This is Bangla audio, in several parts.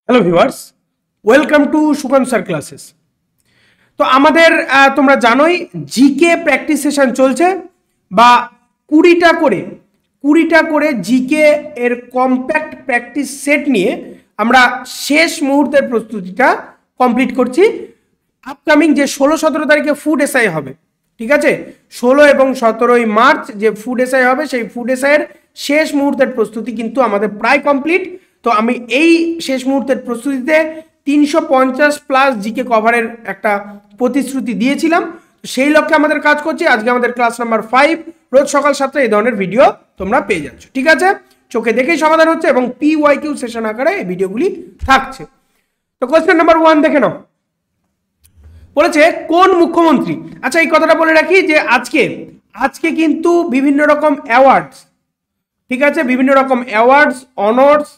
Hello viewers, welcome to Sukanta sir classes. তো আমাদের তোমরা জানোই জিকে প্র্যাকটিস সেশন চলছে, বা কুড়িটা করে জিকে এর কম্প্যাক্ট প্র্যাকটিস সেট নিয়ে আমরা শেষ মুহূর্তের প্রস্তুতিটা কমপ্লিট করছি। আপকামিং যে 16-17 তারিখে ফুড এসআই হবে, ঠিক আছে, 16 এবং 17 মার্চ যে ফুড এসআই হবে, সেই ফুড এসআইয়ের শেষ মুহূর্তের প্রস্তুতি কিন্তু আমাদের প্রায় কমপ্লিট। তো আমি এই শেষ মুহূর্তের প্রস্তুতিতে 350+ জিকে কভারের একটা প্রতিশ্রুতি দিয়েছিলাম। সেই লক্ষ্যে আমাদের কাজ করছি। আজকে আমাদের ক্লাস নাম্বার 5, রোজ সকাল 7টায় এই ধরনের ভিডিও তোমরা পেয়ে যাচ্ছ, ঠিক আছে। চোখে দেখেই সমাধান হচ্ছে এবং PYQ সেশন আকারে এই ভিডিওগুলি থাকছে। তো কোশ্চেন নাম্বার 1 দেখে নাও। বলেছে কোন মুখ্যমন্ত্রী, আচ্ছা এই কথাটা বলে রাখি যে আজকে কিন্তু বিভিন্ন রকম অ্যাওয়ার্ডস, ঠিক আছে, বিভিন্ন রকম অ্যাওয়ার্ডস, অনার্স,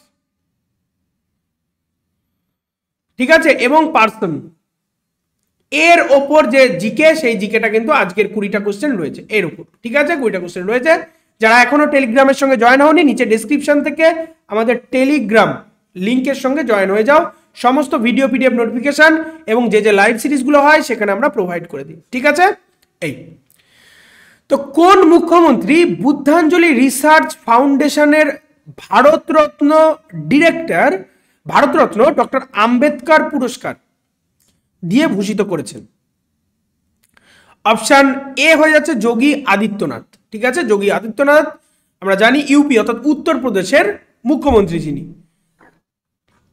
ঠিক আছে, এবং পার্সন এর ওপর যে জিকে, সেই জিকেটা কিন্তু আজকের 20টা কোশ্চেন রয়েছে এর উপর, ঠিক আছে, 20টা কোশ্চেন রয়েছে। যারা এখনো টেলিগ্রামের সঙ্গে জয়েন হওনি, নিচে ডেসক্রিপশন থেকে আমাদের টেলিগ্রাম লিংকের সঙ্গে জয়েন হয়ে যাও। সমস্ত ভিডিও পিডিএফ নোটিফিকেশন এবং যে লাইভ সিরিজগুলো হয় সেখানে আমরা প্রোভাইড করে দিই, ঠিক আছে। এই তো কোন মুখ্যমন্ত্রী বুদ্ধাঞ্জলি রিসার্চ ফাউন্ডেশনের ভারতরত্ন ডিরেক্টর, ভারতরত্ন ডক্টর আম্বেদকর পুরস্কার দিয়ে ভূষিত করেছেন? অপশন এ হয়ে যাচ্ছে যোগী আদিত্যনাথ, ঠিক আছে, যোগী আদিত্যনাথ আমরা জানি ইউপি অর্থাৎ উত্তরপ্রদেশের মুখ্যমন্ত্রী যিনি।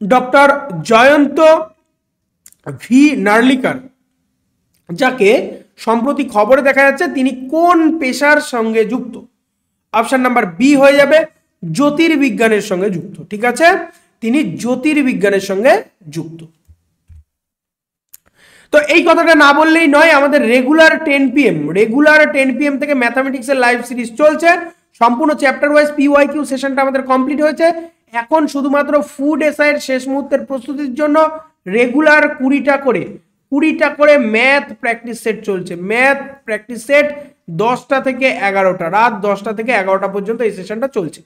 ডক্টর জয়ন্ত ভি নার্লিকার, যাকে সম্প্রতি খবরে দেখা যাচ্ছে তিনি কোন পেশার সঙ্গে যুক্ত? অপশন নাম্বার বি হয়ে যাবে জ্যোতির্বিজ্ঞানের সঙ্গে যুক্ত, ঠিক আছে, তিনি জ্যোতির্বিজ্ঞানের সঙ্গে যুক্ত। তো এই কথাটা না বললেই নয়, আমাদের রেগুলার 10 PM থেকে ম্যাথামেটিক্সের লাইভ সিরিজ চলছে। সম্পূর্ণ চ্যাপ্টার ওয়াইজ PYQ সেশনটা আমাদের কমপ্লিট হয়েছে। এখন শুধুমাত্র ফুড এসআইয়ের শেষ মুহূর্তের প্রস্তুতির জন্য রেগুলার 20টা করে ম্যাথ প্র্যাকটিস সেট চলছে। ম্যাথ প্র্যাকটিস সেট 10টা থেকে 11টা, রাত 10টা থেকে 11টা পর্যন্ত এই সেশনটা চলছে।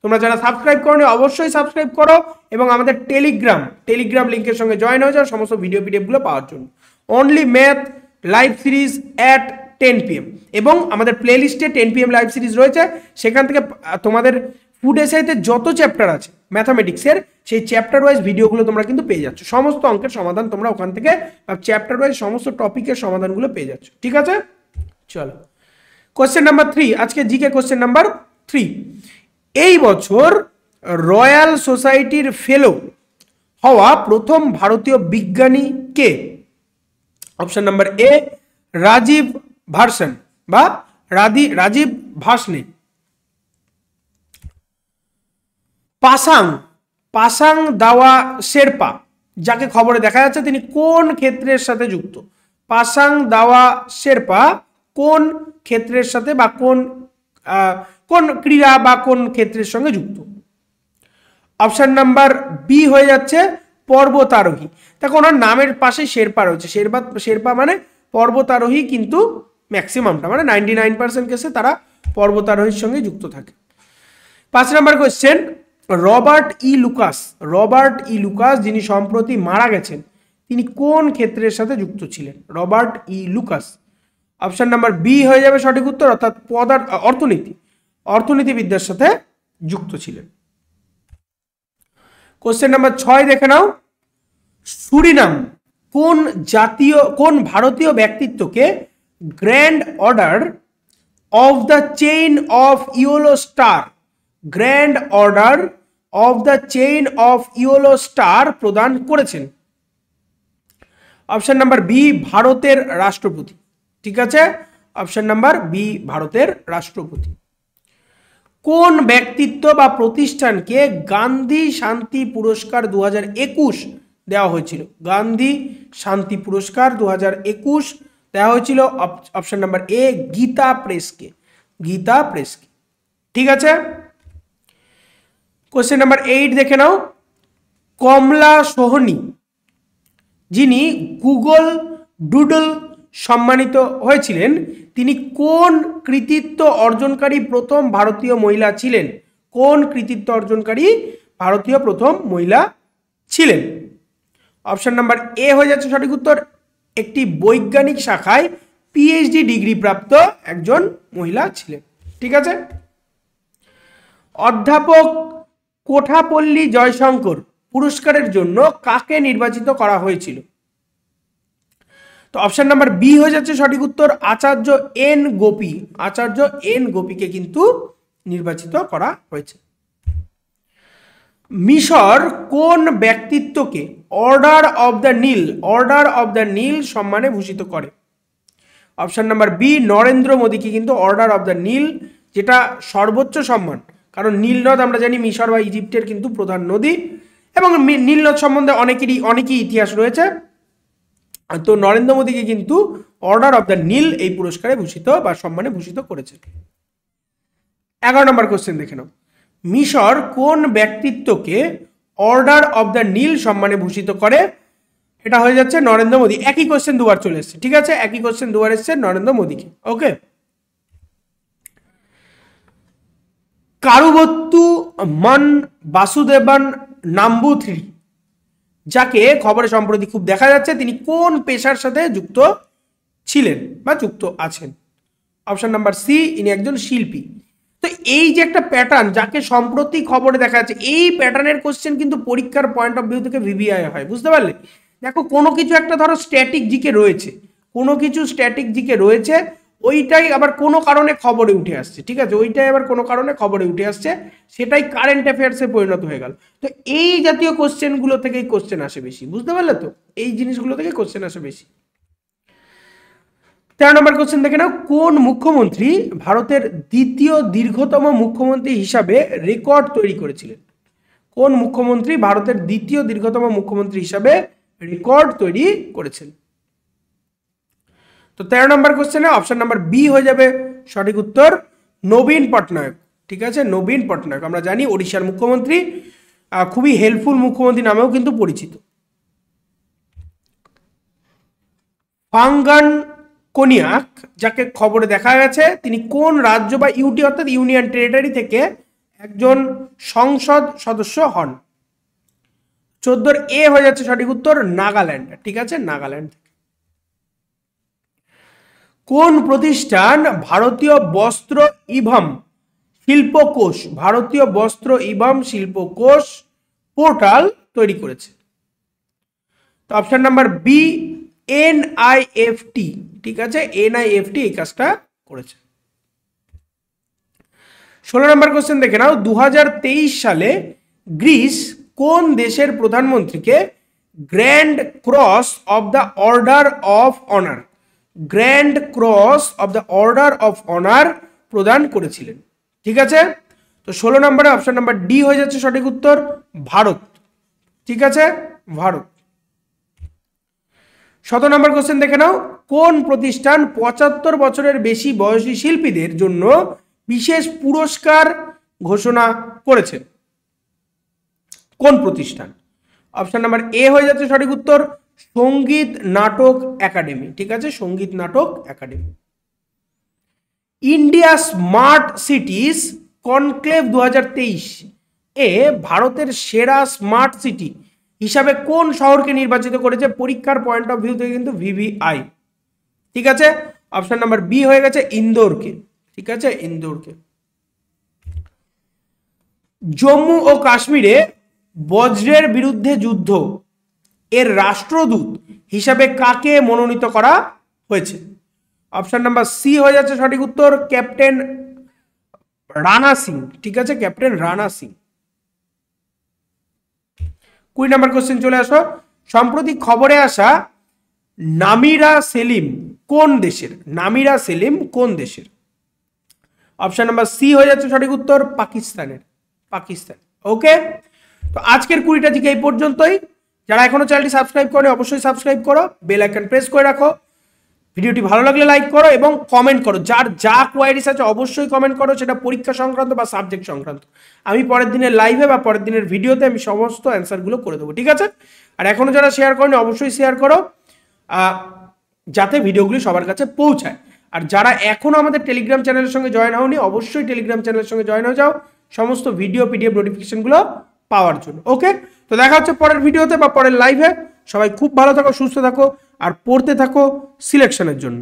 তোমরা যারা সাবস্ক্রাইব করো অবশ্যই সাবস্ক্রাইব করো এবং আমাদের টেলিগ্রাম লিংকের সঙ্গে জয়েন হয়ে যাও সমস্ত ভিডিও পিডিএফগুলো পাওয়ার জন্য। Only math live series at 10 PM, এবং আমাদের প্লেলিস্টে 10 PM লাইভ সিরিজ রয়েছে। সেখান থেকে তোমাদের ফুড এসআইতে যত চ্যাপ্টার আছে ম্যাথামেটিক্সের, সেই চ্যাপ্টার ওয়াইজ ভিডিওগুলো তোমরা কিন্তু পেয়ে যাচ্ছ। সমস্ত অঙ্কের সমাধান তোমরা ওখান থেকে চ্যাপ্টার ওয়াইজ সমস্ত টপিকের সমাধানগুলো পেয়ে যাচ্ছ, ঠিক আছে। চলো কোশ্চেন নাম্বার 3, আজকে জিকে কোশ্চেন নাম্বার 3। এই বছর রয়্যাল সোসাইটির ফেলো হওয়া প্রথম ভারতীয় বিজ্ঞানী কে? অপশন নাম্বার এ রাজীব ভার্সন বা রাজীব ভার্সনে। পাসাং দাওয়া শেরপা, যাকে খবরে দেখা যাচ্ছে তিনি কোন ক্ষেত্রের সাথে যুক্ত? পাসাং দাওয়া শেরপা কোন ক্ষেত্রের সাথে বা কোন ক্রীড়া বা কোন ক্ষেত্রের সঙ্গে যুক্ত? অপশন নাম্বার বি হয়ে যাচ্ছে পর্বতারোহী। দেখো ওনার নামের পাশে শেরপা রয়েছে, শেরপা মানে পর্বতারোহী, কিন্তু ম্যাক্সিমামটা মানে 99% কেসে তারা পর্বতারোহীর সঙ্গে যুক্ত থাকে। 5 নম্বর কোয়েশ্চেন, রবার্ট ই লুকাস যিনি সম্প্রতি মারা গেছেন, তিনি কোন ক্ষেত্রের সাথে যুক্ত ছিলেন? Robert E Lucas. Option number B হয়ে যাবে সঠিক উত্তর, অর্থাৎ অর্থনীতিবিদ্যার সাথে যুক্ত ছিলেন। কোশ্চেন নাম্বার 6 দেখে নাও। সুরিনাম কোন ভারতীয় ব্যক্তিত্বকে grand order of the chain of yellow star প্রদান করেছেন? অপশন নাম্বার বি ভারতের রাষ্ট্রপতি, ঠিক আছে, অপশন নাম্বার বি ভারতের রাষ্ট্রপতি। কোন ব্যক্তিত্ব বা প্রতিষ্ঠানকে গান্ধী শান্তি পুরস্কার 2021 দেওয়া হয়েছিল? গান্ধী শান্তি পুরস্কার 2021 দেওয়া হয়েছিল অপশন নাম্বার এ গীতা প্রেসকে, ঠিক আছে। কোশ্চেন নাম্বার 8 দেখে নাও। কমলা সোহনি যিনি গুগল ডুডল সম্মানিত হয়েছিলেন, তিনি কোন কৃতিত্ব অর্জনকারী প্রথম ভারতীয় মহিলা ছিলেন? কোন কৃতিত্ব অর্জনকারী ভারতীয় প্রথম মহিলা ছিলেন? অপশন নাম্বার এ হয়ে যাচ্ছে সঠিক উত্তর, একটি বৈজ্ঞানিক শাখায় পিএইচডি ডিগ্রি প্রাপ্ত একজন মহিলা ছিলেন। ঠিক আছে। অধ্যাপক কোঠাপল্লী জয়শঙ্কর পুরস্কারের জন্য কাকে নির্বাচিত করা হয়েছিল? তো অপশন নাম্বার বি হয়ে যাচ্ছে সঠিক উত্তর, আচার্য এন গোপী। আচার্য এন গোপীকে কিন্তু নির্বাচিত করা হয়েছে। মিশর কোন ব্যক্তিত্বকে অর্ডার অফ দ্য নীল সম্মানে ভূষিত করে? অপশন নাম্বার বি, নরেন্দ্র মোদীকে কিন্তু অর্ডার অফ দ্য নীল, যেটা সর্বোচ্চ সম্মান, কারণ নীল নদ আমরা জানি মিশর বা ইজিপ্টের কিন্তু প্রধান নদী, এবং নীল নদ সম্বন্ধে অনেকই ইতিহাস রয়েছে। তো নরেন্দ্র মোদীকে কিন্তু অর্ডার অফ দ্য নীল এই পুরস্কারে ভূষিত বা সম্মানে ভূষিত করেছে। 11 নম্বর কোশ্চেন দেখে নাও, মিশর কোন ব্যক্তিত্বকে অর্ডার অফ দ্য নীল সম্মানে ভূষিত করে? এটা হয়ে যাচ্ছে নরেন্দ্র মোদী। একই কোশ্চেন দুবার চলে এসছে, ঠিক আছে, একই কোশ্চেন দুবার এসছে নরেন্দ্র মোদীকে। ওকে। কারুবত্তু মন বাসুদেবন নাম্বুথিরি, যাকে খবরে সম্প্রতি খুব দেখা যাচ্ছে, তিনি কোন পেশার সাথে যুক্ত ছিলেন বা যুক্ত আছেন? অপশন নাম্বার সি, ইনি একজন শিল্পী। তো এই যে একটা প্যাটার্ন যাকে সম্প্রতি খবরে দেখা যাচ্ছে, এই প্যাটার্নের কোশ্চেন কিন্তু পরীক্ষার পয়েন্ট অফ ভিউ থেকে ভিভিআই হয়, বুঝতে পারলে? দেখো কোনো কিছু একটা ধরো স্ট্যাটিক জিকে রয়েছে, কোনো কিছু স্ট্যাটিক জিকে রয়েছে, ওইটাই আবার কোনো কারণে খবরে উঠে আসছে, ঠিক আছে, ওইটাই আবার কোনো কারণে খবরে উঠে আসছে, সেটাই কারেন্ট অ্যাফেয়ার্সে পরিণত হয়ে গেল। তো এই জাতীয় কোশ্চেনগুলো থেকেই কোশ্চেন আসে বেশি, বুঝতে পারলে? তো এই জিনিসগুলো থেকে কোশ্চেন আসে বেশি। 13 নম্বর কোশ্চেন দেখে নাও, কোন মুখ্যমন্ত্রী ভারতের দ্বিতীয় দীর্ঘতম মুখ্যমন্ত্রী হিসাবে রেকর্ড তৈরি করেছিলেন? কোন মুখ্যমন্ত্রী ভারতের দ্বিতীয় দীর্ঘতম মুখ্যমন্ত্রী হিসাবে রেকর্ড তৈরি করেছেন? তো 13 নম্বর কোশ্চেনে অপশন নাম্বার বি হয়ে যাবে সঠিক উত্তর, নবীন পটনায়ক। ঠিক আছে, নবীন পটনায়ক আমরা জানি ওড়িশার মুখ্যমন্ত্রী, খুবই হেল্পফুল মুখ্যমন্ত্রী নামেও কিন্তু পরিচিত। ফাঙ্গান কোনিয়াক, যাকে খবরে দেখা গেছে, তিনি কোন রাজ্য বা ইউটি অর্থাৎ ইউনিয়ন টেরিটরি থেকে একজন সংসদ সদস্য হন? 14 এ হয়ে যাচ্ছে সঠিক উত্তর, নাগাল্যান্ড। ঠিক আছে, নাগাল্যান্ড। কোন প্রতিষ্ঠান ভারতীয় বস্ত্র ইভম শিল্পকোষ পোর্টাল তৈরি করেছে? তো অপশন নাম্বার বি, এনআইএফটি। ঠিক আছে, এনআইএফটি এই কাজটা করেছে। 16 নম্বর কোশ্চেন দেখে নাও, 2023 সালে গ্রিস কোন দেশের প্রধানমন্ত্রীকে grand cross of the order of honour প্রদান করেছিলেন? ঠিক আছে, তো 16 নম্বরে অপশন নাম্বার ডি হয়ে যাচ্ছে সঠিক উত্তর, ভারত। ঠিক আছে, ভারত। 17 নম্বর কোশ্চেন দেখে নাও, কোন প্রতিষ্ঠান 75 বছরের বেশি বয়সী শিল্পীদের জন্য বিশেষ পুরস্কার ঘোষণা করেছে? কোন প্রতিষ্ঠান? অপশন নাম্বার এ হয়ে যাচ্ছে সঠিক উত্তর, সঙ্গীত নাটক একাডেমি। ঠিক আছে, সঙ্গীত নাটক একাডেমি। ইন্ডিয়া স্মার্ট সিটিজ কনক্লেভ 2023 এ ভারতের সেরা স্মার্ট সিটি হিসাবে কোন শহরকে নির্বাচিত করেছে? পরীক্ষার পয়েন্ট অফ ভিউ থেকে কিন্তু ভিভিআই। ঠিক আছে, অপশন নাম্বার বি হয়ে গেছে ইন্দোরকে। ঠিক আছে, ইন্দোরকে। জম্মু ও কাশ্মীরে বজ্রের বিরুদ্ধে যুদ্ধ এর রাষ্ট্রদূত হিসাবে কাকে মনোনীত করা হয়েছে? অপশন নাম্বার সি হয়ে যাচ্ছে সঠিক উত্তর, ক্যাপ্টেন রানা সিং। ঠিক আছে, ক্যাপ্টেন রানা সিং। 20 নম্বর কোশ্চেন চলে আসো, সম্প্রতি খবরে আসা নামিরা সেলিম কোন দেশের? নামিরা সেলিম কোন দেশের? অপশন নাম্বার সি হয়ে যাচ্ছে সঠিক উত্তর, পাকিস্তানের। পাকিস্তান। ওকে, তো আজকের 20টা জিকে এই পর্যন্তই। যারা এখনো চ্যানেলটি সাবস্ক্রাইব করে অবশ্যই সাবস্ক্রাইব করো, বেল আইকন প্রেস করে রাখো, ভিডিওটি ভালো লাগলে লাইক করো এবং কমেন্ট করো। যার যা কোয়ারিজ আছে অবশ্যই কমেন্ট করো, সেটা পরীক্ষা সংক্রান্ত বা সাবজেক্ট সংক্রান্ত। আমি পরের দিনের লাইভে বা পরের দিনের ভিডিওতে আমি সমস্ত অ্যান্সারগুলো করে দেবো। ঠিক আছে, আর এখনো যারা শেয়ার করেনি অবশ্যই শেয়ার করো, যাতে ভিডিওগুলি সবার কাছে পৌঁছায়। আর যারা এখনো আমাদের টেলিগ্রাম চ্যানেলের সঙ্গে জয়েন হওনি অবশ্যই টেলিগ্রাম চ্যানেলের সঙ্গে জয়েন হয়ে যাও সমস্ত ভিডিও পিডিএফ নোটিফিকেশনগুলো পাওয়ার জন্য। ওকে, তো দেখা হচ্ছে পরের ভিডিওতে বা পরের লাইভে। সবাই খুব ভালো থাকো, সুস্থ থাকো, আর পড়তে থাকো সিলেকশনের জন্য।